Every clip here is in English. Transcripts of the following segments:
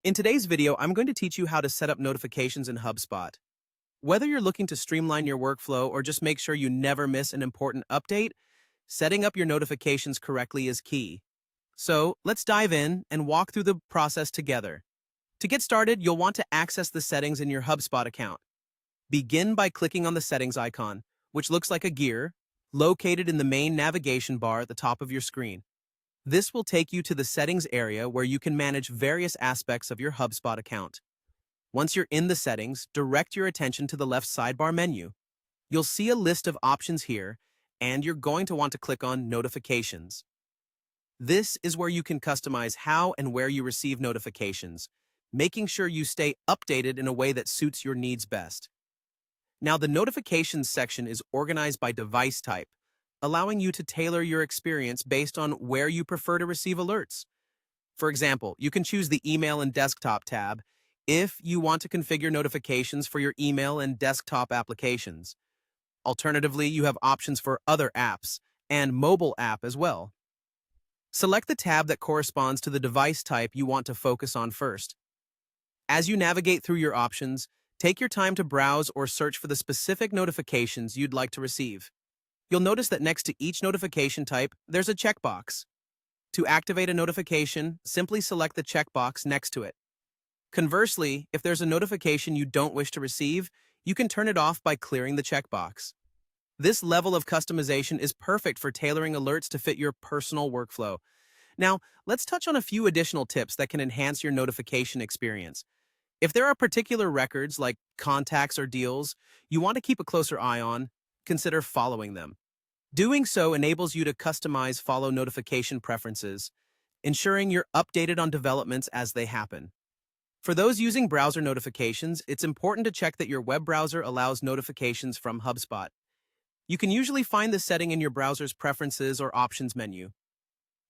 In today's video, I'm going to teach you how to set up notifications in HubSpot. Whether you're looking to streamline your workflow or just make sure you never miss an important update, setting up your notifications correctly is key. So let's dive in and walk through the process together. To get started, you'll want to access the settings in your HubSpot account. Begin by clicking on the settings icon, which looks like a gear, located in the main navigation bar at the top of your screen. This will take you to the settings area where you can manage various aspects of your HubSpot account. Once you're in the settings, direct your attention to the left sidebar menu. You'll see a list of options here, and you're going to want to click on Notifications. This is where you can customize how and where you receive notifications, making sure you stay updated in a way that suits your needs best. Now, the Notifications section is organized by device type, allowing you to tailor your experience based on where you prefer to receive alerts. For example, you can choose the Email and Desktop tab if you want to configure notifications for your email and desktop applications. Alternatively, you have options for other apps and mobile app as well. Select the tab that corresponds to the device type you want to focus on first. As you navigate through your options, take your time to browse or search for the specific notifications you'd like to receive. You'll notice that next to each notification type, there's a checkbox. To activate a notification, simply select the checkbox next to it. Conversely, if there's a notification you don't wish to receive, you can turn it off by clearing the checkbox. This level of customization is perfect for tailoring alerts to fit your personal workflow. Now, let's touch on a few additional tips that can enhance your notification experience. If there are particular records like contacts or deals you want to keep a closer eye on, consider following them. Doing so enables you to customize follow notification preferences, ensuring you're updated on developments as they happen. For those using browser notifications, it's important to check that your web browser allows notifications from HubSpot. You can usually find this setting in your browser's Preferences or Options menu.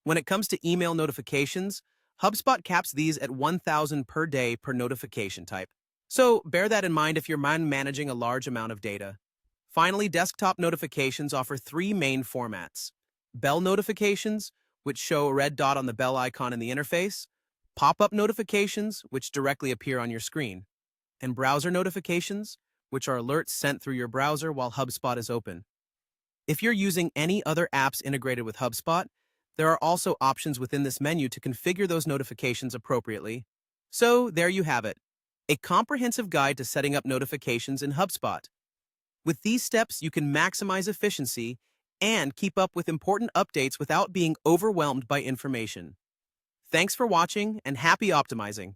When it comes to email notifications, HubSpot caps these at 1,000 per day per notification type. So bear that in mind if you're managing a large amount of data. Finally, desktop notifications offer three main formats: bell notifications, which show a red dot on the bell icon in the interface; pop-up notifications, which directly appear on your screen; and browser notifications, which are alerts sent through your browser while HubSpot is open. If you're using any other apps integrated with HubSpot, there are also options within this menu to configure those notifications appropriately. So there you have it, a comprehensive guide to setting up notifications in HubSpot. With these steps, you can maximize efficiency and keep up with important updates without being overwhelmed by information. Thanks for watching and happy optimizing.